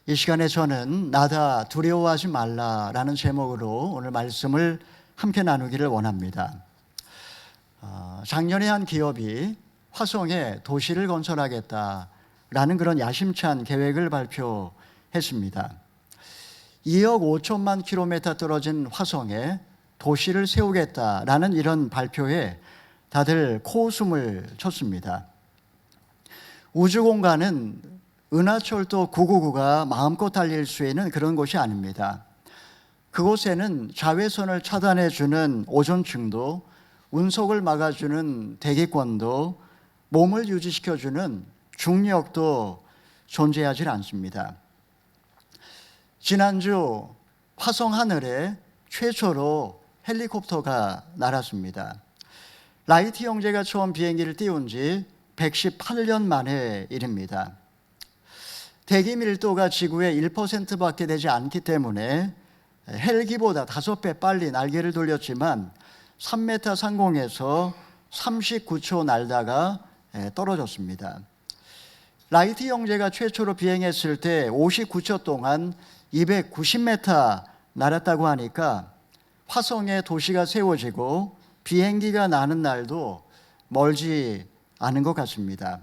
이 시간에 저는 나다 두려워하지 말라라는 제목으로 오늘 말씀을 함께 나누기를 원합니다. 작년에 한 기업이 화성에 도시를 건설하겠다라는 그런 야심찬 계획을 발표했습니다. 2억 5천만 킬로미터 떨어진 화성에 도시를 세우겠다라는 이런 발표에 다들 코웃음을 쳤습니다. 우주공간은 은하철도 999가 마음껏 달릴 수 있는 그런 곳이 아닙니다. 그곳에는 자외선을 차단해주는 오존층도, 운석을 막아주는 대기권도, 몸을 유지시켜주는 중력도 존재하지 않습니다. 지난주 화성 하늘에 최초로 헬리콥터가 날았습니다. 라이트 형제가 처음 비행기를 띄운 지 118년 만의 일입니다. 대기 밀도가 지구의 1%밖에 되지 않기 때문에 헬기보다 5배 빨리 날개를 돌렸지만 3m 상공에서 39초 날다가 떨어졌습니다. 라이트 형제가 최초로 비행했을 때 59초 동안 290m 날았다고 하니까 화성에 도시가 세워지고 비행기가 나는 날도 멀지 않은 것 같습니다.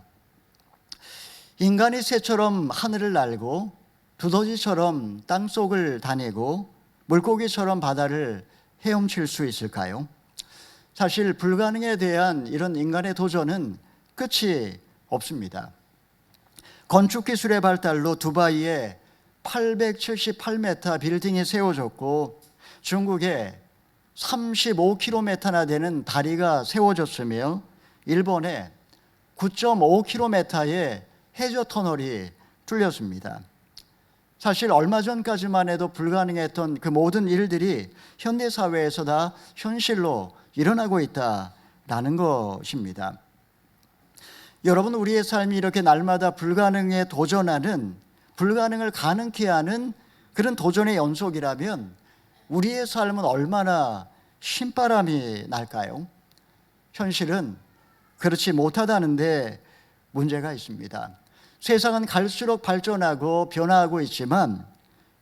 인간이 새처럼 하늘을 날고 두더지처럼 땅속을 다니고 물고기처럼 바다를 헤엄칠 수 있을까요? 사실 불가능에 대한 이런 인간의 도전은 끝이 없습니다. 건축기술의 발달로 두바이에 878m 빌딩이 세워졌고 중국에 35km나 되는 다리가 세워졌으며 일본에 9.5km의 해저 터널이 뚫렸습니다. 사실 얼마 전까지만 해도 불가능했던 그 모든 일들이 현대사회에서 다 현실로 일어나고 있다라는 것입니다. 여러분, 우리의 삶이 이렇게 날마다 불가능에 도전하는, 불가능을 가능케 하는 그런 도전의 연속이라면 우리의 삶은 얼마나 신바람이 날까요? 현실은 그렇지 못하다는데 문제가 있습니다. 세상은 갈수록 발전하고 변화하고 있지만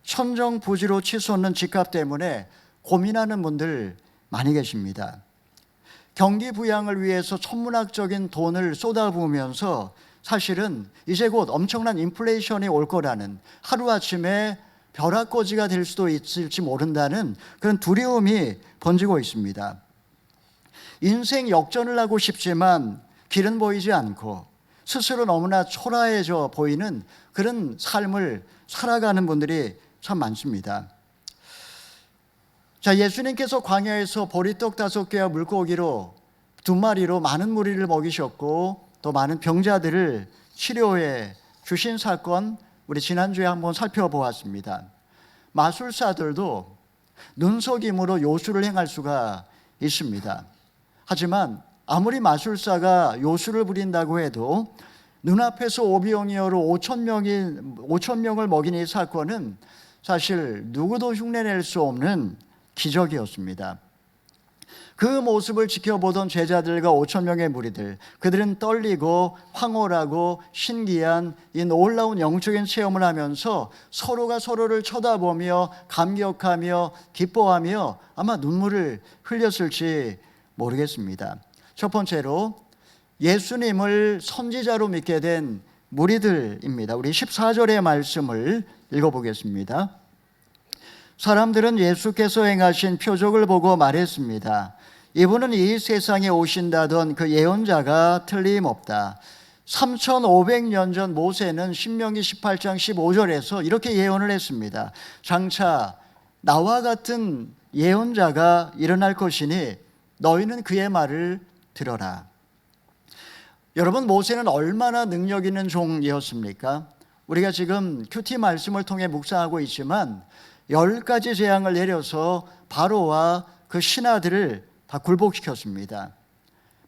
천정부지로 치솟는 집값 때문에 고민하는 분들 많이 계십니다. 경기 부양을 위해서 천문학적인 돈을 쏟아부으면서 사실은 이제 곧 엄청난 인플레이션이 올 거라는, 하루아침에 벼락거지가 될 수도 있을지 모른다는 그런 두려움이 번지고 있습니다. 인생 역전을 하고 싶지만 길은 보이지 않고 스스로 너무나 초라해져 보이는 그런 삶을 살아가는 분들이 참 많습니다. 자, 예수님께서 광야에서 보리떡 5개와 물고기로 2마리로 많은 무리를 먹이셨고 또 많은 병자들을 치료해 주신 사건, 우리 지난주에 한번 살펴보았습니다. 마술사들도 눈속임으로 요술을 행할 수가 있습니다. 하지만 아무리 마술사가 요술을 부린다고 해도 눈앞에서 오병이어로 5천 명을 먹인 이 사건은 사실 누구도 흉내낼 수 없는 기적이었습니다. 그 모습을 지켜보던 제자들과 5천 명의 무리들, 그들은 떨리고 황홀하고 신기한 이 놀라운 영적인 체험을 하면서 서로가 서로를 쳐다보며 감격하며 기뻐하며 아마 눈물을 흘렸을지 모르겠습니다. 첫 번째로 예수님을 선지자로 믿게 된 무리들입니다. 우리 14절의 말씀을 읽어보겠습니다. 사람들은 예수께서 행하신 표적을 보고 말했습니다. 이분은 이 세상에 오신다던 그 예언자가 틀림없다. 3500년 전 모세는 신명기 18장 15절에서 이렇게 예언을 했습니다. 장차 나와 같은 예언자가 일어날 것이니 너희는 그의 말을 들어라. 여러분, 모세는 얼마나 능력 있는 종이었습니까? 우리가 지금 큐티 말씀을 통해 묵상하고 있지만 10가지 재앙을 내려서 바로와 그 신하들을 다 굴복시켰습니다.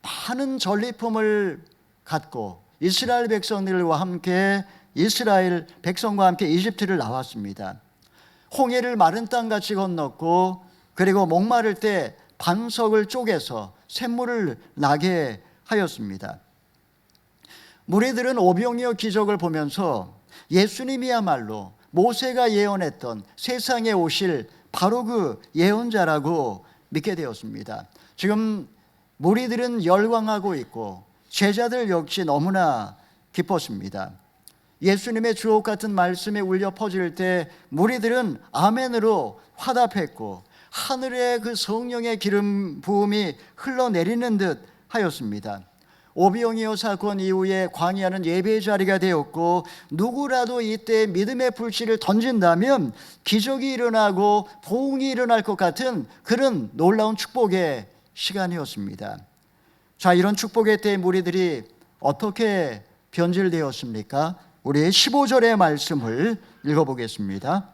많은 전리품을 갖고 이스라엘 백성과 함께 이집트를 나왔습니다. 홍해를 마른 땅같이 건넜고 그리고 목마를 때 반석을 쪼개서 샘물을 나게 하였습니다. 무리들은 오병이어 기적을 보면서 예수님이야말로 모세가 예언했던 세상에 오실 바로 그 예언자라고 믿게 되었습니다. 지금 무리들은 열광하고 있고 제자들 역시 너무나 기뻤습니다. 예수님의 주옥 같은 말씀이 울려 퍼질 때 무리들은 아멘으로 화답했고 하늘에 그 성령의 기름 부음이 흘러내리는 듯 하였습니다. 오병이어 사건 이후에 광야는 예배의 자리가 되었고 누구라도 이때 믿음의 불씨를 던진다면 기적이 일어나고 보응이 일어날 것 같은 그런 놀라운 축복의 시간이었습니다. 자, 이런 축복의 때 무리들이 어떻게 변질되었습니까? 우리 15절의 말씀을 읽어보겠습니다.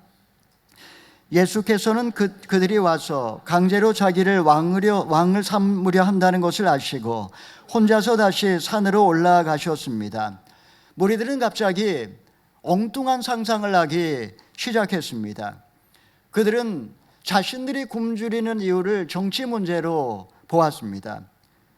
예수께서는 그들이 와서 강제로 자기를 왕을 삼으려 한다는 것을 아시고 혼자서 다시 산으로 올라가셨습니다. 무리들은 갑자기 엉뚱한 상상을 하기 시작했습니다. 그들은 자신들이 굶주리는 이유를 정치 문제로 보았습니다.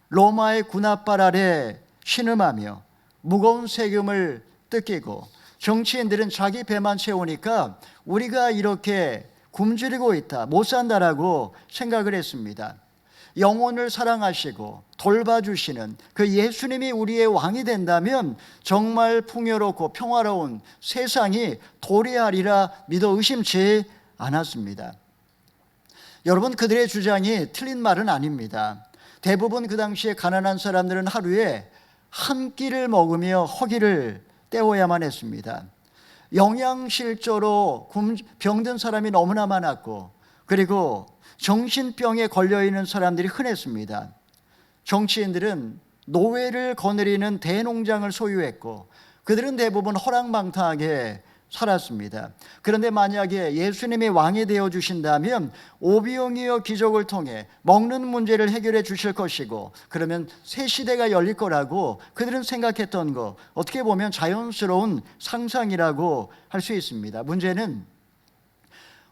로마의 군합발 아래 신음하며 무거운 세금을 뜯기고 정치인들은 자기 배만 채우니까 우리가 이렇게 굶주리고 있다, 못 산다라고 생각을 했습니다. 영혼을 사랑하시고 돌봐주시는 그 예수님이 우리의 왕이 된다면 정말 풍요롭고 평화로운 세상이 도래하리라 믿어 의심치 않았습니다. 여러분, 그들의 주장이 틀린 말은 아닙니다. 대부분 그 당시에 가난한 사람들은 하루에 한 끼를 먹으며 허기를 때워야만 했습니다. 영양실조로 병든 사람이 너무나 많았고 그리고 정신병에 걸려있는 사람들이 흔했습니다. 정치인들은 노예를 거느리는 대농장을 소유했고 그들은 대부분 허랑방탕하게 살았습니다. 그런데 만약에 예수님이 왕이 되어 주신다면 오병이어 기적을 통해 먹는 문제를 해결해 주실 것이고 그러면 새 시대가 열릴 거라고 그들은 생각했던 거, 어떻게 보면 자연스러운 상상이라고 할 수 있습니다. 문제는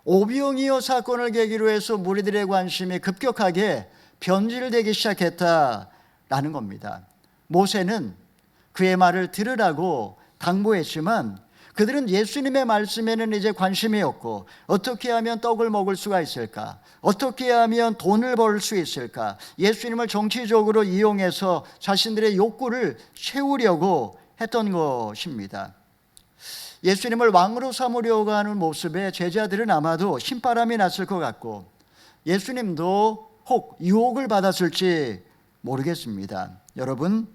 오병이어 사건을 계기로 해서 무리들의 관심이 급격하게 변질되기 시작했다라는 겁니다. 모세는 그의 말을 들으라고 당부했지만 그들은 예수님의 말씀에는 이제 관심이 없고 어떻게 하면 떡을 먹을 수가 있을까? 어떻게 하면 돈을 벌 수 있을까? 예수님을 정치적으로 이용해서 자신들의 욕구를 채우려고 했던 것입니다. 예수님을 왕으로 삼으려고 하는 모습에 제자들은 아마도 신바람이 났을 것 같고 예수님도 혹 유혹을 받았을지 모르겠습니다. 여러분,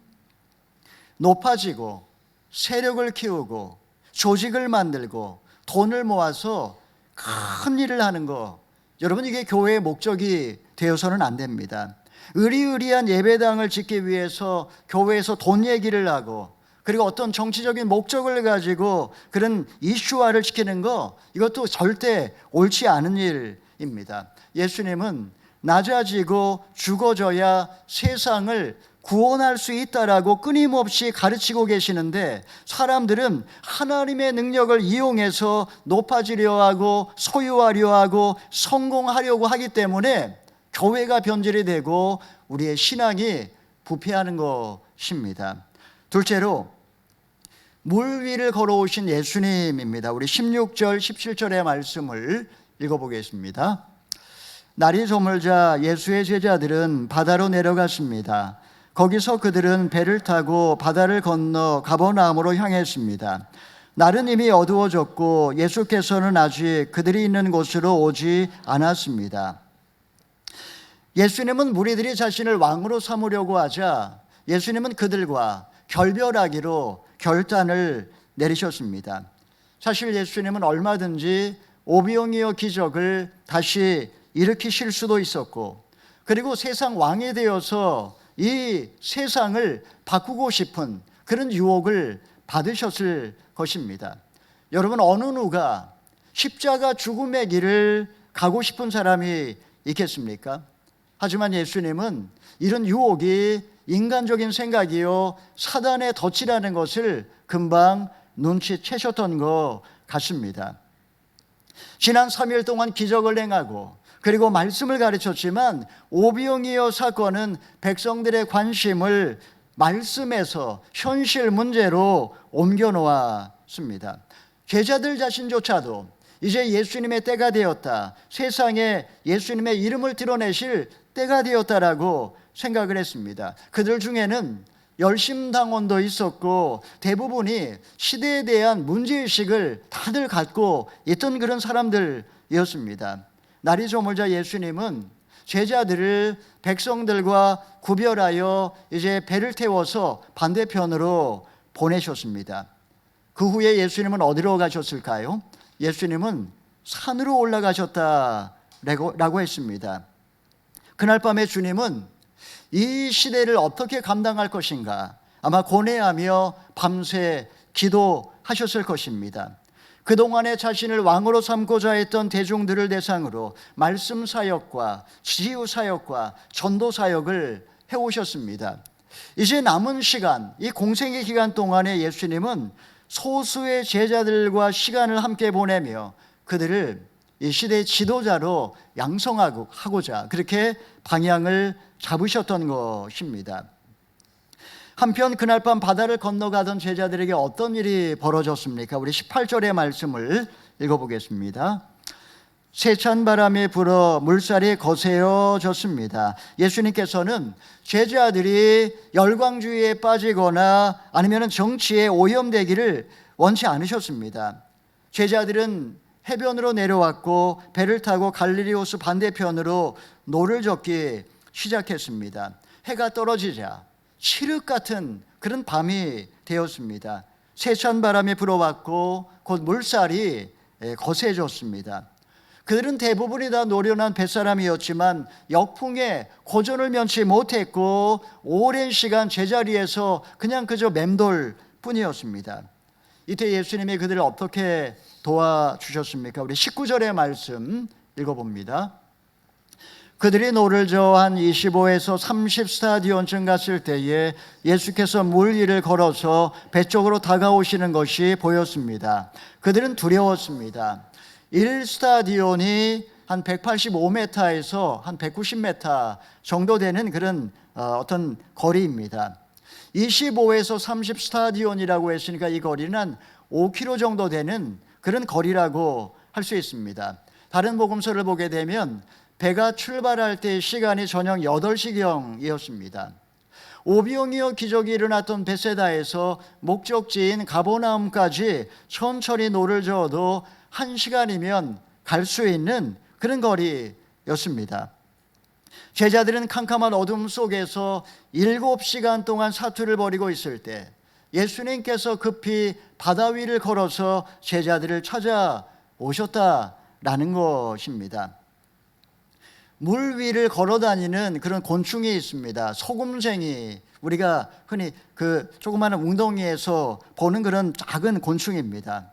높아지고 세력을 키우고 조직을 만들고 돈을 모아서 큰 일을 하는 거, 여러분, 이게 교회의 목적이 되어서는 안 됩니다. 의리의리한 예배당을 짓기 위해서 교회에서 돈 얘기를 하고 그리고 어떤 정치적인 목적을 가지고 그런 이슈화를 시키는 거, 이것도 절대 옳지 않은 일입니다. 예수님은 낮아지고 죽어져야 세상을 구원할 수 있다라고 끊임없이 가르치고 계시는데 사람들은 하나님의 능력을 이용해서 높아지려 하고 소유하려 하고 성공하려고 하기 때문에 교회가 변질이 되고 우리의 신앙이 부패하는 것입니다. 둘째로 물 위를 걸어오신 예수님입니다. 우리 16절 17절의 말씀을 읽어보겠습니다. 날이 저물자 예수의 제자들은 바다로 내려갔습니다. 거기서 그들은 배를 타고 바다를 건너 가버나움으로 향했습니다. 날은 이미 어두워졌고 예수께서는 아직 그들이 있는 곳으로 오지 않았습니다. 예수님은 무리들이 자신을 왕으로 삼으려고 하자 예수님은 그들과 결별하기로 결단을 내리셨습니다. 사실 예수님은 얼마든지 오병이어 기적을 다시 일으키실 수도 있었고 그리고 세상 왕이 되어서 이 세상을 바꾸고 싶은 그런 유혹을 받으셨을 것입니다. 여러분, 어느 누가 십자가 죽음의 길을 가고 싶은 사람이 있겠습니까? 하지만 예수님은 이런 유혹이 인간적인 생각이요 사단의 덫이라는 것을 금방 눈치채셨던 것 같습니다. 지난 3일 동안 기적을 행하고 그리고 말씀을 가르쳤지만 오병이어 사건은 백성들의 관심을 말씀에서 현실 문제로 옮겨 놓았습니다. 제자들 자신조차도 이제 예수님의 때가 되었다, 세상에 예수님의 이름을 드러내실 때가 되었다라고 생각을 했습니다. 그들 중에는 열심당원도 있었고 대부분이 시대에 대한 문제의식을 다들 갖고 있던 그런 사람들이었습니다. 날이 저물자 예수님은 제자들을 백성들과 구별하여 이제 배를 태워서 반대편으로 보내셨습니다. 그 후에 예수님은 어디로 가셨을까요? 예수님은 산으로 올라가셨다라고 했습니다. 그날 밤에 주님은 이 시대를 어떻게 감당할 것인가 아마 고뇌하며 밤새 기도하셨을 것입니다. 그동안에 자신을 왕으로 삼고자 했던 대중들을 대상으로 말씀 사역과 치유 사역과 전도 사역을 해오셨습니다. 이제 남은 시간, 이 공생의 기간 동안에 예수님은 소수의 제자들과 시간을 함께 보내며 그들을 이 시대의 지도자로 양성하고자 그렇게 방향을 잡으셨던 것입니다. 한편 그날 밤 바다를 건너가던 제자들에게 어떤 일이 벌어졌습니까? 우리 18절의 말씀을 읽어보겠습니다. 세찬 바람이 불어 물살이 거세어졌습니다. 예수님께서는 제자들이 열광주의에 빠지거나 아니면 정치에 오염되기를 원치 않으셨습니다. 제자들은 해변으로 내려왔고 배를 타고 갈릴리 호수 반대편으로 노를 젓기 시작했습니다. 해가 떨어지자 칠흑 같은 그런 밤이 되었습니다. 세찬 바람이 불어왔고 곧 물살이 거세졌습니다. 그들은 대부분이 다 노련한 뱃사람이었지만 역풍에 고전을 면치 못했고 오랜 시간 제자리에서 그저 맴돌 뿐이었습니다. 이때 예수님이 그들을 어떻게 도와주셨습니까? 우리 19절의 말씀 읽어봅니다. 그들이 노를 저어 한 25에서 30 스타디온쯤 갔을 때에 예수께서 물 위를 걸어서 배 쪽으로 다가오시는 것이 보였습니다. 그들은 두려웠습니다. 1스타디온이 한 185m에서 한 190m 정도 되는 그런 어떤 거리입니다. 25에서 30 스타디온이라고 했으니까 이 거리는 한 5km 정도 되는 그런 거리라고 할 수 있습니다. 다른 복음서를 보게 되면 배가 출발할 때 시간이 저녁 8시경이었습니다. 오병이어 기적이 일어났던 베세다에서 목적지인 가버나움까지 천천히 노를 저어도 1시간이면 갈 수 있는 그런 거리였습니다. 제자들은 캄캄한 어둠 속에서 7시간 동안 사투를 벌이고 있을 때 예수님께서 급히 바다 위를 걸어서 제자들을 찾아오셨다라는 것입니다. 물 위를 걸어다니는 그런 곤충이 있습니다. 소금쟁이, 우리가 흔히 그 조그마한 웅덩이에서 보는 그런 작은 곤충입니다.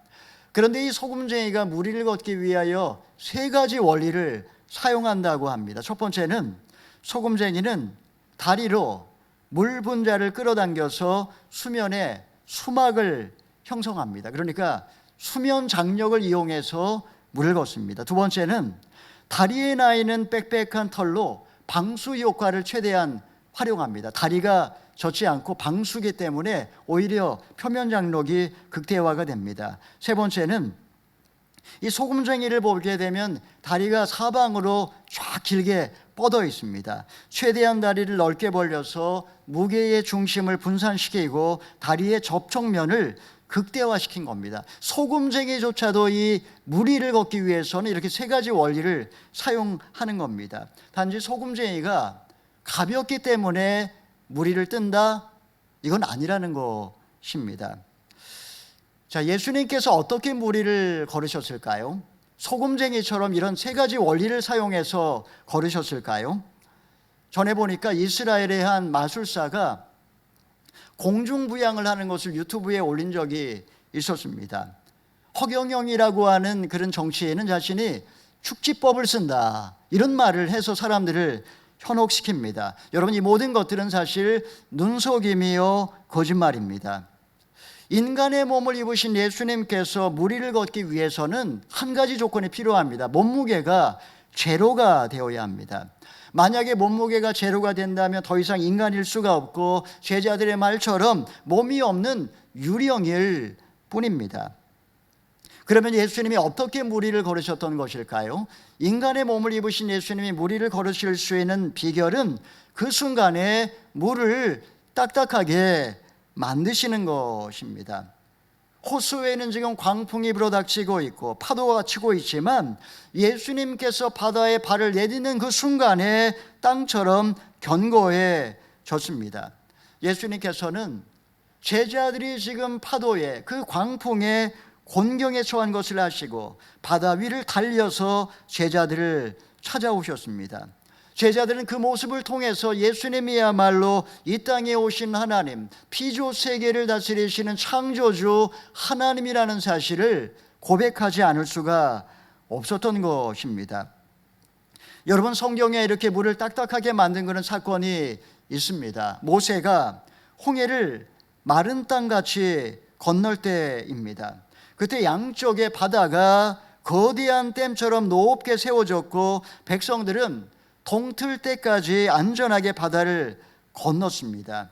그런데 이 소금쟁이가 물 위를 걷기 위하여 3가지 원리를 사용한다고 합니다. 첫 번째는 소금쟁이는 다리로 물 분자를 끌어당겨서 수면에 수막을 형성합니다. 그러니까 수면 장력을 이용해서 물을 걷습니다. 두 번째는 다리에 나 있는 빽빽한 털로 방수 효과를 최대한 활용합니다. 다리가 젖지 않고 방수기 때문에 오히려 표면 장력이 극대화가 됩니다. 세 번째는 이 소금쟁이를 보게 되면 다리가 사방으로 쫙 길게 뻗어 있습니다. 최대한 다리를 넓게 벌려서 무게의 중심을 분산시키고 다리의 접촉면을 극대화시킨 겁니다. 소금쟁이조차도 이 무리를 걷기 위해서는 이렇게 3가지 원리를 사용하는 겁니다. 단지 소금쟁이가 가볍기 때문에 무리를 뜬다? 이건 아니라는 것입니다. 자, 예수님께서 어떻게 무리를 걸으셨을까요? 소금쟁이처럼 이런 3가지 원리를 사용해서 걸으셨을까요? 전에 보니까 이스라엘의 한 마술사가 공중부양을 하는 것을 유튜브에 올린 적이 있었습니다. 허경영이라고 하는 그런 정치인은 자신이 축지법을 쓴다 이런 말을 해서 사람들을 현혹시킵니다. 여러분, 이 모든 것들은 사실 눈속임이요 거짓말입니다. 인간의 몸을 입으신 예수님께서 무리를 걷기 위해서는 한 가지 조건이 필요합니다. 몸무게가 제로가 되어야 합니다. 만약에 몸무게가 제로가 된다면 더 이상 인간일 수가 없고 제자들의 말처럼 몸이 없는 유령일 뿐입니다. 그러면 예수님이 어떻게 무리를 걸으셨던 것일까요? 인간의 몸을 입으신 예수님이 무리를 걸으실 수 있는 비결은 그 순간에 물을 딱딱하게 만드시는 것입니다. 호수에는 지금 광풍이 불어닥치고 있고 파도가 치고 있지만 예수님께서 바다에 발을 내딛는 그 순간에 땅처럼 견고해졌습니다. 예수님께서는 제자들이 지금 파도에, 그 광풍에 곤경에 처한 것을 아시고 바다 위를 달려서 제자들을 찾아오셨습니다. 제자들은 그 모습을 통해서 예수님이야말로 이 땅에 오신 하나님, 피조 세계를 다스리시는 창조주 하나님이라는 사실을 고백하지 않을 수가 없었던 것입니다. 여러분, 성경에 이렇게 물을 딱딱하게 만든 그런 사건이 있습니다. 모세가 홍해를 마른 땅같이 건널 때입니다. 그때 양쪽에 바다가 거대한 댐처럼 높게 세워졌고 백성들은 동틀 때까지 안전하게 바다를 건넜습니다.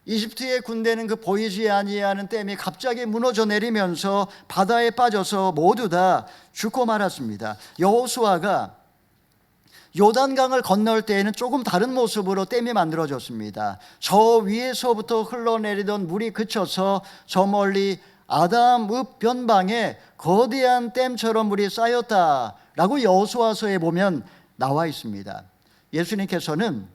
이집트의 군대는 그 보이지 아니하는 댐이 갑자기 무너져 내리면서 바다에 빠져서 모두 다 죽고 말았습니다. 여호수아가 요단강을 건널 때에는 조금 다른 모습으로 댐이 만들어졌습니다. 저 위에서부터 흘러내리던 물이 그쳐서 저 멀리 아담읍 변방에 거대한 댐처럼 물이 쌓였다라고 여호수아서에 보면 나와 있습니다. 예수님께서는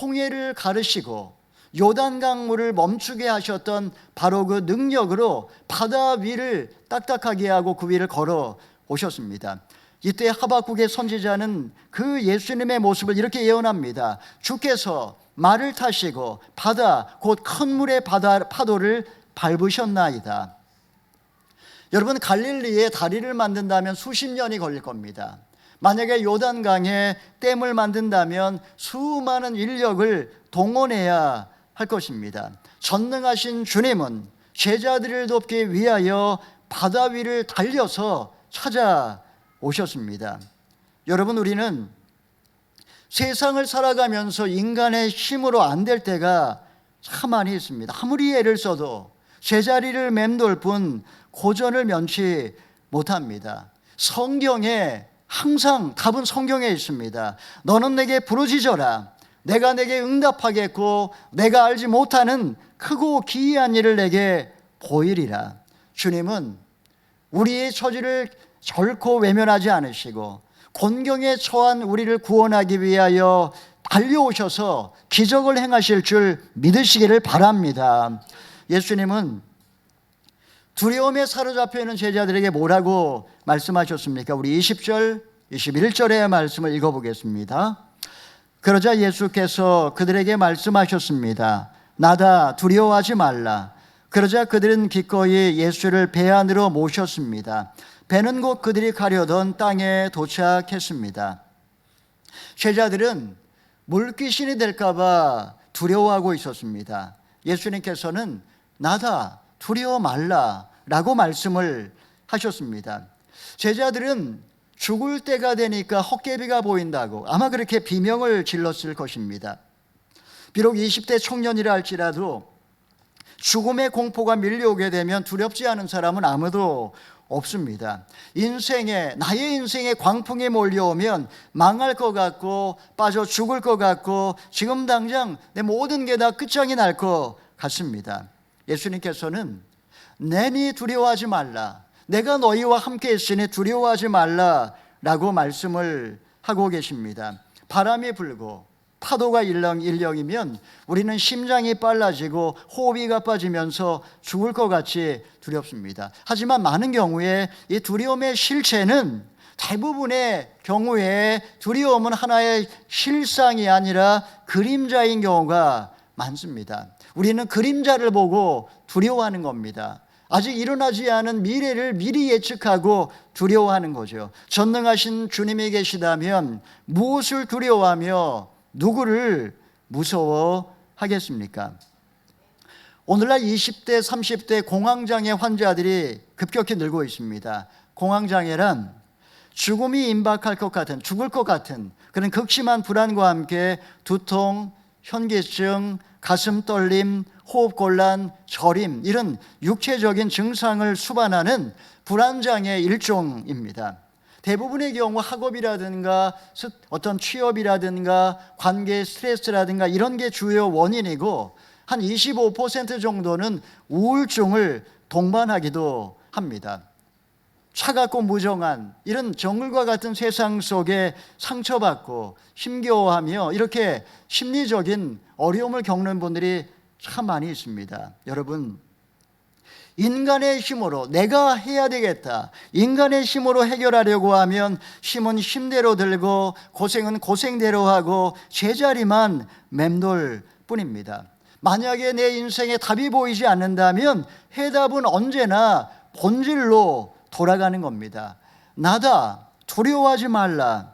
홍해를 가르시고 요단강 물을 멈추게 하셨던 바로 그 능력으로 바다 위를 딱딱하게 하고 그 위를 걸어 오셨습니다. 이때 하박국의 선지자는 그 예수님의 모습을 이렇게 예언합니다. 주께서 말을 타시고 바다, 곧 큰 물의 파도를 밟으셨나이다. 여러분, 갈릴리에 다리를 만든다면 수십 년이 걸릴 겁니다. 만약에 요단강에 댐을 만든다면 수많은 인력을 동원해야 할 것입니다. 전능하신 주님은 제자들을 돕기 위하여 바다 위를 달려서 찾아오셨습니다. 여러분, 우리는 세상을 살아가면서 인간의 힘으로 안 될 때가 참 많이 있습니다. 아무리 애를 써도 제자리를 맴돌 뿐 고전을 면치 못합니다. 성경에 항상 답은 성경에 있습니다. 너는 내게 부르짖어라. 내가 내게 응답하겠고 내가 알지 못하는 크고 기이한 일을 내게 보이리라. 주님은 우리의 처지를 결코 외면하지 않으시고 곤경에 처한 우리를 구원하기 위하여 달려오셔서 기적을 행하실 줄 믿으시기를 바랍니다. 예수님은 두려움에 사로잡혀 있는 제자들에게 뭐라고 말씀하셨습니까? 우리 20절, 21절의 말씀을 읽어보겠습니다. 그러자 예수께서 그들에게 말씀하셨습니다. 나다, 두려워하지 말라. 그러자 그들은 기꺼이 예수를 배 안으로 모셨습니다. 배는 곧 그들이 가려던 땅에 도착했습니다. 제자들은 물귀신이 될까 봐 두려워하고 있었습니다. 예수님께서는 나다, 두려워 말라 라고 말씀을 하셨습니다. 제자들은 죽을 때가 되니까 헛개비가 보인다고 아마 그렇게 비명을 질렀을 것입니다. 비록 20대 청년이라 할지라도 죽음의 공포가 밀려오게 되면 두렵지 않은 사람은 아무도 없습니다. 나의 인생에 광풍이 몰려오면 망할 것 같고 빠져 죽을 것 같고 지금 당장 내 모든 게 다 끝장이 날 것 같습니다. 예수님께서는 내니 두려워하지 말라. 내가 너희와 함께 있으니 두려워하지 말라 라고 말씀을 하고 계십니다. 바람이 불고 파도가 일렁이면 우리는 심장이 빨라지고 호흡이 가빠지면서 죽을 것 같이 두렵습니다. 하지만 많은 경우에 이 두려움의 실체는 대부분의 경우에 두려움은 하나의 실상이 아니라 그림자인 경우가 많습니다. 우리는 그림자를 보고 두려워하는 겁니다. 아직 일어나지 않은 미래를 미리 예측하고 두려워하는 거죠. 전능하신 주님이 계시다면 무엇을 두려워하며 누구를 무서워하겠습니까? 오늘날 20대, 30대 공황장애 환자들이 급격히 늘고 있습니다. 공황장애란 죽음이 임박할 것 같은, 죽을 것 같은 그런 극심한 불안과 함께 두통, 현기증, 가슴 떨림, 호흡 곤란, 저림 이런 육체적인 증상을 수반하는 불안장애 일종입니다. 대부분의 경우 학업이라든가 어떤 취업이라든가 관계 스트레스라든가 이런 게 주요 원인이고 한 25% 정도는 우울증을 동반하기도 합니다. 차갑고 무정한 이런 정글과 같은 세상 속에 상처받고 힘겨워하며 이렇게 심리적인 어려움을 겪는 분들이 참 많이 있습니다. 여러분, 인간의 힘으로 내가 해야 되겠다, 인간의 힘으로 해결하려고 하면 힘은 힘대로 들고 고생은 고생대로 하고 제자리만 맴돌 뿐입니다. 만약에 내 인생에 답이 보이지 않는다면 해답은 언제나 본질로 돌아가는 겁니다. 나다, 두려워하지 말라.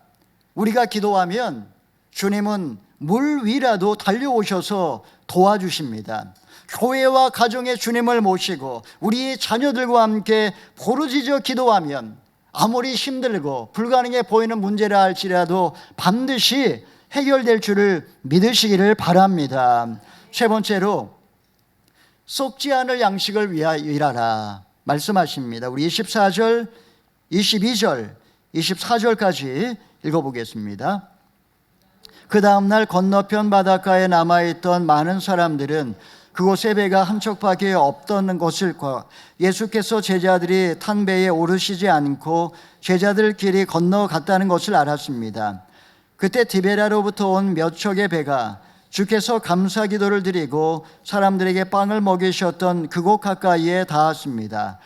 우리가 기도하면 주님은 물 위라도 달려오셔서 도와주십니다. 교회와 가정의 주님을 모시고 우리의 자녀들과 함께 부르짖어 기도하면 아무리 힘들고 불가능해 보이는 문제라 할지라도 반드시 해결될 줄을 믿으시기를 바랍니다. 세 번째로, 썩지 않을 양식을 위하여 일하라 말씀하십니다. 우리 24절, 22절, 24절까지 읽어보겠습니다. 그 다음날 건너편 바닷가에 남아있던 많은 사람들은 그곳에 배가 한 척밖에 없던 것을 예수께서 제자들이 탄 배에 오르시지 않고 제자들끼리 건너갔다는 것을 알았습니다. 그때 디베라로부터 온 몇 척의 배가 주께서 감사 기도를 드리고 사람들에게 빵을 먹이셨던 그곳 가까이에 닿았습니다.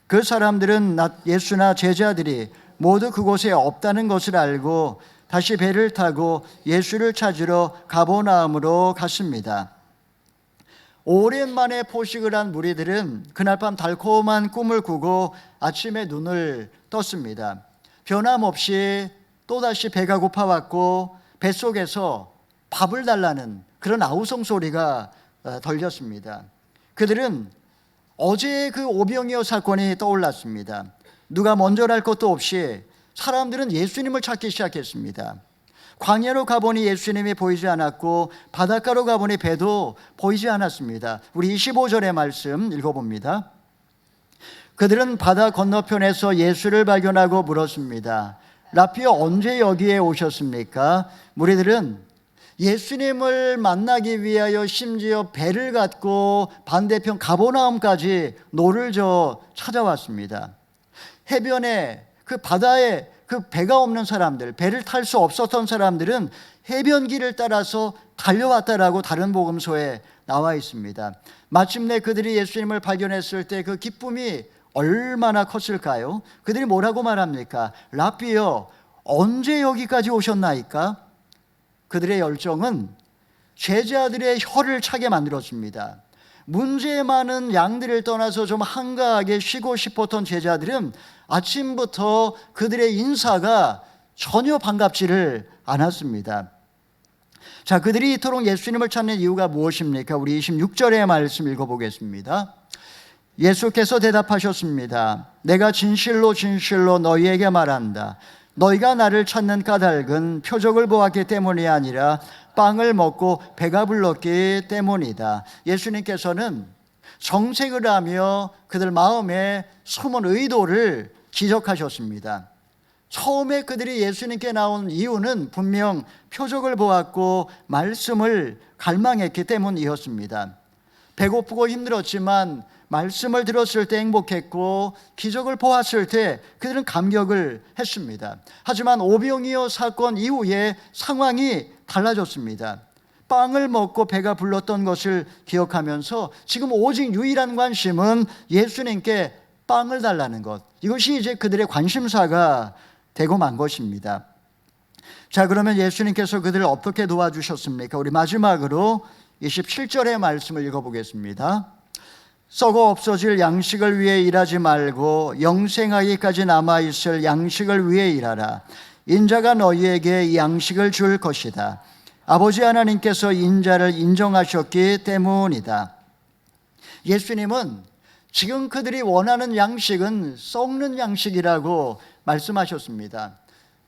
그 사람들은 예수나 제자들이 모두 그곳에 없다는 것을 알고 다시 배를 타고 예수를 찾으러 가버나움으로 갔습니다. 오랜만에 포식을 한 무리들은 그날 밤 달콤한 꿈을 꾸고 아침에 눈을 떴습니다. 변함없이 또다시 배가 고파왔고 뱃속에서 밥을 달라는 그런 아우성 소리가 들렸습니다. 그들은 어제 그 오병이어 사건이 떠올랐습니다. 누가 먼저랄 것도 없이 사람들은 예수님을 찾기 시작했습니다. 광야로 가보니 예수님이 보이지 않았고 바닷가로 가보니 배도 보이지 않았습니다. 우리 25절의 말씀 읽어봅니다. 그들은 바다 건너편에서 예수를 발견하고 물었습니다. 라피어, 언제 여기에 오셨습니까? 무리들은 예수님을 만나기 위하여 심지어 배를 갖고 반대편 가버나움까지 노를 저어 찾아왔습니다. 해변에 그 바다에 그 배가 없는 사람들, 배를 탈 수 없었던 사람들은 해변길을 따라서 달려왔다라고 다른 복음서에 나와 있습니다. 마침내 그들이 예수님을 발견했을 때 그 기쁨이 얼마나 컸을까요? 그들이 뭐라고 말합니까? 라피여, 언제 여기까지 오셨나이까? 그들의 열정은 제자들의 혀를 차게 만들었습니다. 문제 많은 양들을 떠나서 좀 한가하게 쉬고 싶었던 제자들은 아침부터 그들의 인사가 전혀 반갑지를 않았습니다. 자, 그들이 이토록 예수님을 찾는 이유가 무엇입니까? 우리 26절의 말씀 읽어보겠습니다. 예수께서 대답하셨습니다. 내가 진실로 진실로 너희에게 말한다. 너희가 나를 찾는 까닭은 표적을 보았기 때문이 아니라 빵을 먹고 배가 불렀기 때문이다. 예수님께서는 정색을 하며 그들 마음에 숨은 의도를 지적하셨습니다. 처음에 그들이 예수님께 나온 이유는 분명 표적을 보았고 말씀을 갈망했기 때문이었습니다. 배고프고 힘들었지만 말씀을 들었을 때 행복했고 기적을 보았을 때 그들은 감격을 했습니다. 하지만 오병이어 사건 이후에 상황이 달라졌습니다. 빵을 먹고 배가 불렀던 것을 기억하면서 지금 오직 유일한 관심은 예수님께 빵을 달라는 것, 이것이 이제 그들의 관심사가 되고 만 것입니다. 자, 그러면 예수님께서 그들을 어떻게 도와주셨습니까? 우리 마지막으로 27절의 말씀을 읽어보겠습니다. 썩어 없어질 양식을 위해 일하지 말고 영생하기까지 남아있을 양식을 위해 일하라. 인자가 너희에게 이 양식을 줄 것이다. 아버지 하나님께서 인자를 인정하셨기 때문이다. 예수님은 지금 그들이 원하는 양식은 썩는 양식이라고 말씀하셨습니다.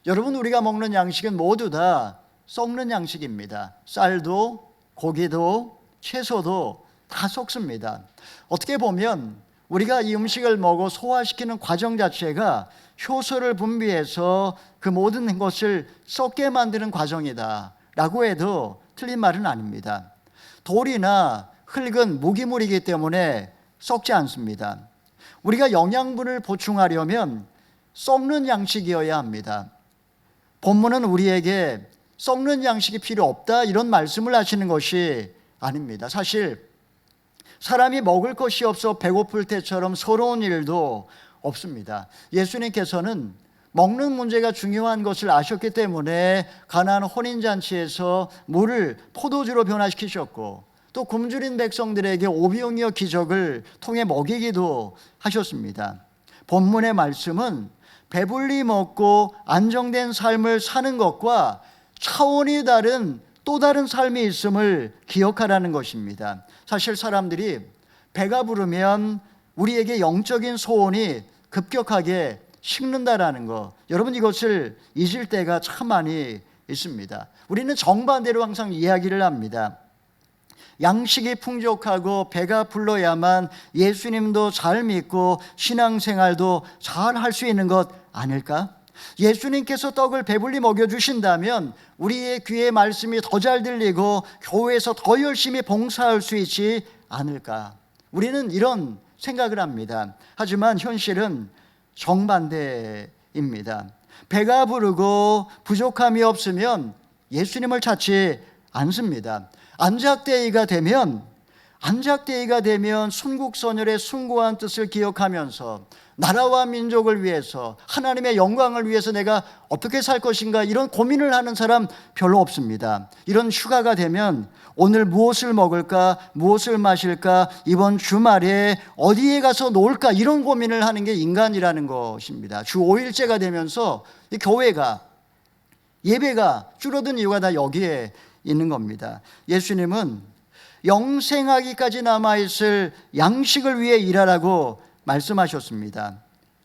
여러분, 우리가 먹는 양식은 모두 다 썩는 양식입니다. 쌀도 고기도 채소도 다 썩습니다. 어떻게 보면 우리가 이 음식을 먹어 소화시키는 과정 자체가 효소를 분비해서 그 모든 것을 썩게 만드는 과정이다 라고 해도 틀린 말은 아닙니다. 돌이나 흙은 무기물이기 때문에 썩지 않습니다. 우리가 영양분을 보충하려면 썩는 양식이어야 합니다. 본문은 우리에게 썩는 양식이 필요 없다 이런 말씀을 하시는 것이 아닙니다. 사실 사람이 먹을 것이 없어 배고플 때처럼 서러운 일도 없습니다. 예수님께서는 먹는 문제가 중요한 것을 아셨기 때문에 가나안 혼인잔치에서 물을 포도주로 변화시키셨고 또 굶주린 백성들에게 오병이어 기적을 통해 먹이기도 하셨습니다. 본문의 말씀은 배불리 먹고 안정된 삶을 사는 것과 차원이 다른 또 다른 삶이 있음을 기억하라는 것입니다. 사실 사람들이 배가 부르면 우리에게 영적인 소원이 급격하게 식는다라는 것, 여러분 이것을 잊을 때가 참 많이 있습니다. 우리는 정반대로 항상 이야기를 합니다. 양식이 풍족하고 배가 불러야만 예수님도 잘 믿고 신앙생활도 잘 할 수 있는 것 아닐까? 예수님께서 떡을 배불리 먹여주신다면 우리의 귀에 말씀이 더 잘 들리고 교회에서 더 열심히 봉사할 수 있지 않을까? 우리는 이런 생각을 합니다. 하지만 현실은 정반대입니다. 배가 부르고 부족함이 없으면 예수님을 찾지 않습니다. 안작대기가 되면 순국선열의 숭고한 뜻을 기억하면서 나라와 민족을 위해서 하나님의 영광을 위해서 내가 어떻게 살 것인가 이런 고민을 하는 사람 별로 없습니다. 이런 휴가가 되면 오늘 무엇을 먹을까, 무엇을 마실까, 이번 주말에 어디에 가서 놀까 이런 고민을 하는 게 인간이라는 것입니다. 주 5일째가 되면서 이 교회가 예배가 줄어든 이유가 다 여기에 있는 겁니다. 예수님은 영생하기까지 남아있을 양식을 위해 일하라고 말씀하셨습니다.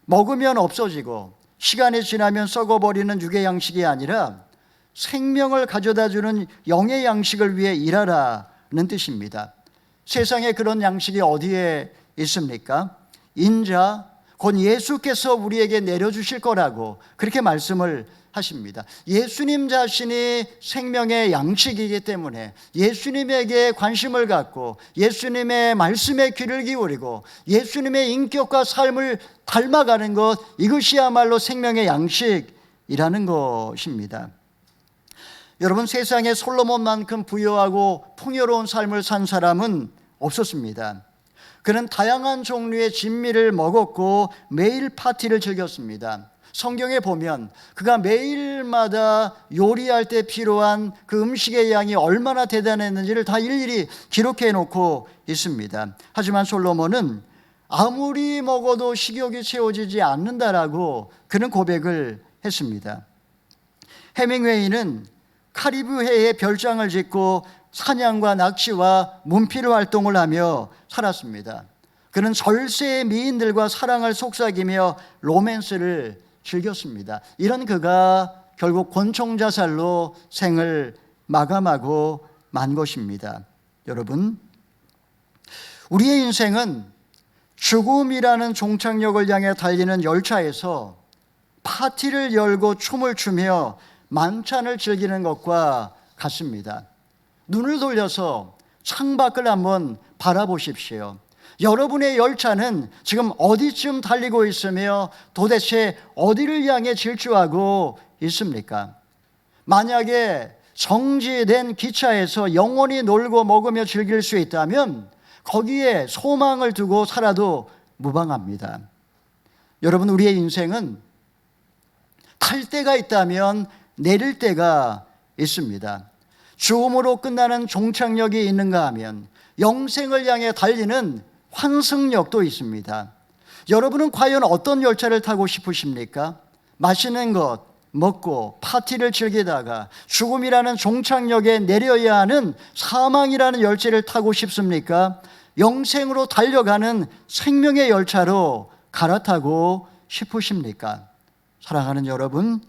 먹으면 없어지고 시간이 지나면 썩어버리는 육의 양식이 아니라 생명을 가져다주는 영의 양식을 위해 일하라는 뜻입니다. 세상에 그런 양식이 어디에 있습니까? 인자 곧 예수께서 우리에게 내려주실 거라고 그렇게 말씀을 하십니다. 예수님 자신이 생명의 양식이기 때문에 예수님에게 관심을 갖고 예수님의 말씀에 귀를 기울이고 예수님의 인격과 삶을 닮아가는 것, 이것이야말로 생명의 양식이라는 것입니다. 여러분, 세상에 솔로몬만큼 부유하고 풍요로운 삶을 산 사람은 없었습니다. 그는 다양한 종류의 진미를 먹었고 매일 파티를 즐겼습니다. 성경에 보면 그가 매일마다 요리할 때 필요한 그 음식의 양이 얼마나 대단했는지를 다 일일이 기록해 놓고 있습니다. 하지만 솔로몬은 아무리 먹어도 식욕이 채워지지 않는다라고 그는 고백을 했습니다. 해밍웨이는 카리브해에 별장을 짓고 사냥과 낚시와 문필 활동을 하며 살았습니다. 그는 절세의 미인들과 사랑을 속삭이며 로맨스를 즐겼습니다. 이런 그가 결국 권총자살로 생을 마감하고 만 것입니다. 여러분, 우리의 인생은 죽음이라는 종착역을 향해 달리는 열차에서 파티를 열고 춤을 추며 만찬을 즐기는 것과 같습니다. 눈을 돌려서 창밖을 한번 바라보십시오. 여러분의 열차는 지금 어디쯤 달리고 있으며 도대체 어디를 향해 질주하고 있습니까? 만약에 정지된 기차에서 영원히 놀고 먹으며 즐길 수 있다면 거기에 소망을 두고 살아도 무방합니다. 여러분, 우리의 인생은 탈 때가 있다면 내릴 때가 있습니다. 죽음으로 끝나는 종착역이 있는가 하면 영생을 향해 달리는 환승역도 있습니다. 여러분은 과연 어떤 열차를 타고 싶으십니까? 맛있는 것 먹고 파티를 즐기다가 죽음이라는 종착역에 내려야 하는 사망이라는 열차를 타고 싶습니까? 영생으로 달려가는 생명의 열차로 갈아타고 싶으십니까? 사랑하는 여러분,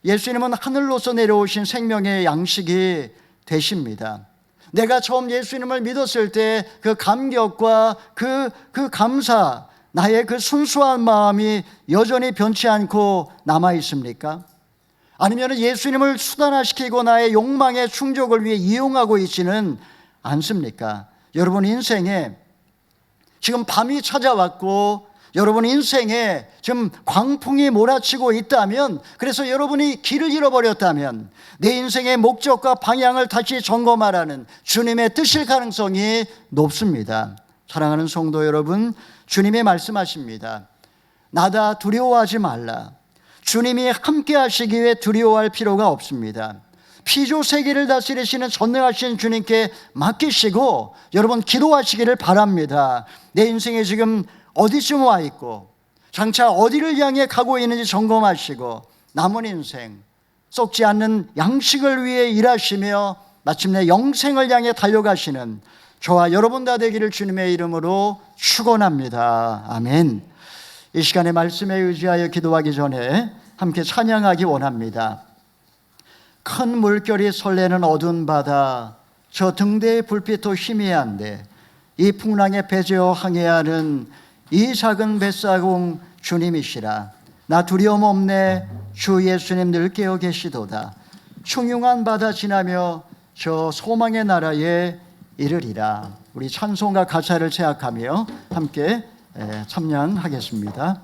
예수님은 하늘로서 내려오신 생명의 양식이 되십니다. 내가 처음 예수님을 믿었을 때 그 감격과 그 감사, 나의 그 순수한 마음이 여전히 변치 않고 남아 있습니까? 아니면 예수님을 수단화시키고 나의 욕망의 충족을 위해 이용하고 있지는 않습니까? 여러분 인생에 지금 밤이 찾아왔고 여러분 인생에 지금 광풍이 몰아치고 있다면, 그래서 여러분이 길을 잃어버렸다면 내 인생의 목적과 방향을 다시 점검하라는 주님의 뜻일 가능성이 높습니다. 사랑하는 성도 여러분, 주님이 말씀하십니다. 나다 두려워하지 말라. 주님이 함께 하시기 위해 두려워할 필요가 없습니다. 피조 세계를 다스리시는 전능하신 주님께 맡기시고 여러분 기도하시기를 바랍니다. 내 인생에 지금 어디쯤 와 있고 장차 어디를 향해 가고 있는지 점검하시고 남은 인생 썩지 않는 양식을 위해 일하시며 마침내 영생을 향해 달려가시는 저와 여러분 다 되기를 주님의 이름으로 축원합니다. 아멘. 이 시간에 말씀에 의지하여 기도하기 전에 함께 찬양하기 원합니다. 큰 물결이 설레는 어두운 바다, 저 등대의 불빛도 희미한데 이 풍랑에 배제어 항해하는 이 작은 뱃사공 주님이시라. 나 두려움 없네, 주 예수님 늘 깨어 계시도다. 흉흉한 바다 지나며 저 소망의 나라에 이르리라. 우리 찬송가 가사를 생각하며 함께 참양하겠습니다.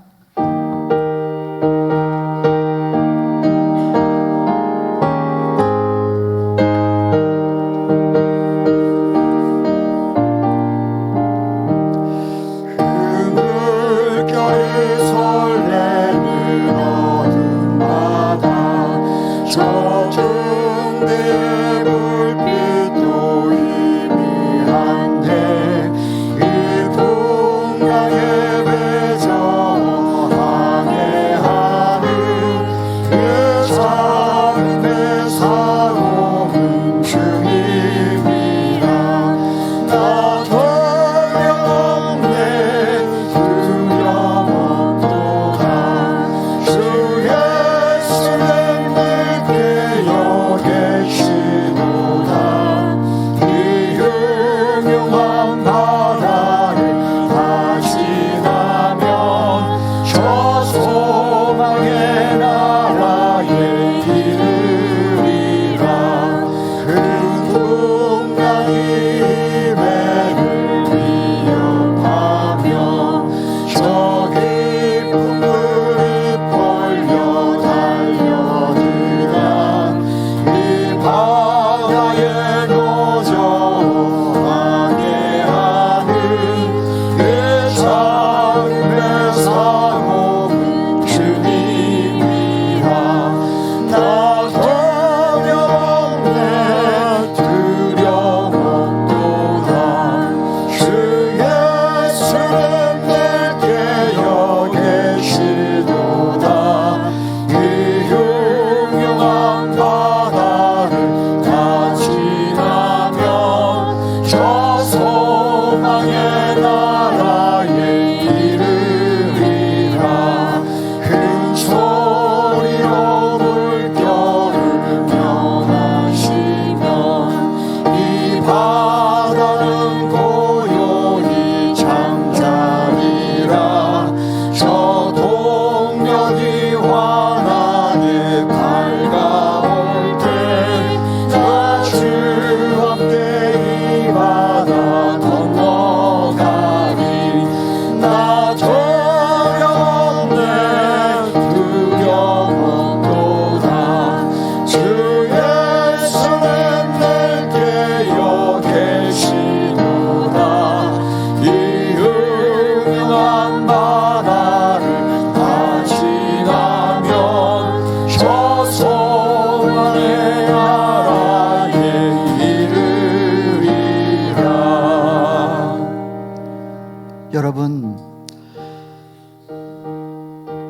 여러분,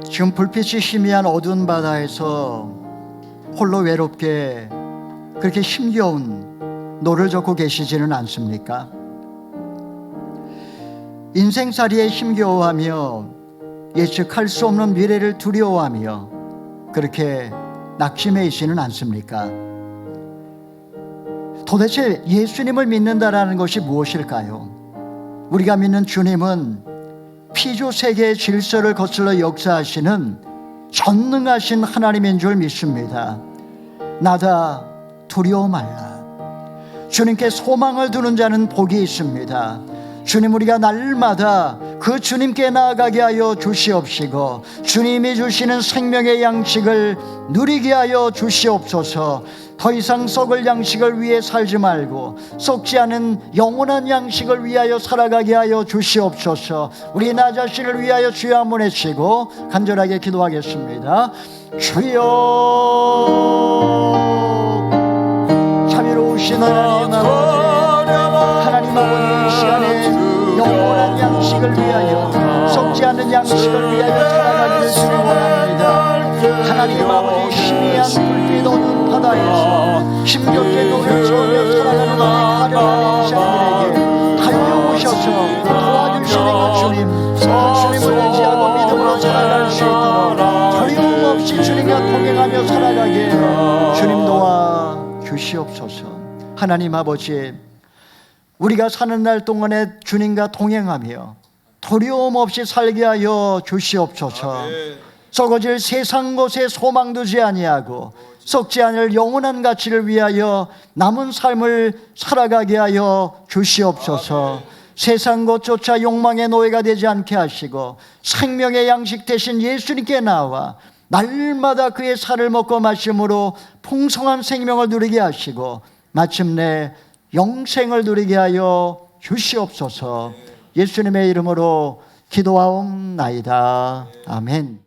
지금 불빛이 희미한 어두운 바다에서 홀로 외롭게 그렇게 힘겨운 노를 젓고 계시지는 않습니까? 인생살이에 힘겨워하며 예측할 수 없는 미래를 두려워하며 그렇게 낙심해 있지는 않습니까? 도대체 예수님을 믿는다라는 것이 무엇일까요? 우리가 믿는 주님은 피조 세계의 질서를 거슬러 역사하시는 전능하신 하나님인 줄 믿습니다. 나다 두려워 말라. 주님께 소망을 두는 자는 복이 있습니다. 주님, 우리가 날마다 그 주님께 나아가게 하여 주시옵시고 주님이 주시는 생명의 양식을 누리게 하여 주시옵소서. 더 이상 썩을 양식을 위해 살지 말고 썩지 않은 영원한 양식을 위하여 살아가게 하여 주시옵소서. 우리 나 자신을 위하여 주여 한번 외치고 간절하게 기도하겠습니다. 주여, 자비로우신 하나님 아버지, 하나님 아버지, 이 시간에 영원한 양식을 위하여 썩지 않는 양식을 위하여 살아가기를 주님 원합니다. 하나님 아버지, 희미한 불빛 어두운 바다에서 힘겹게 노를 저으며 살아가는 우리 가련한 인생들에게 달려오셔서 도와주시는 그 주님, 그 주님을 의지하고 믿음으로 살아갈 수 있도록 두려움 없이 주님과 동행하며 살아가게 주님 도와 주시옵소서. 하나님 아버지, 우리가 사는 날 동안에 주님과 동행하며 두려움 없이 살게 하여 주시옵소서. 썩어질 세상 것에 소망 두지 아니하고 썩지 않을 영원한 가치를 위하여 남은 삶을 살아가게 하여 주시옵소서. 세상 것조차 욕망의 노예가 되지 않게 하시고 생명의 양식 대신 예수님께 나와 날마다 그의 살을 먹고 마심으로 풍성한 생명을 누리게 하시고 마침내 영생을 누리게 하여 주시옵소서. 예수님의 이름으로 기도하옵나이다. 아멘.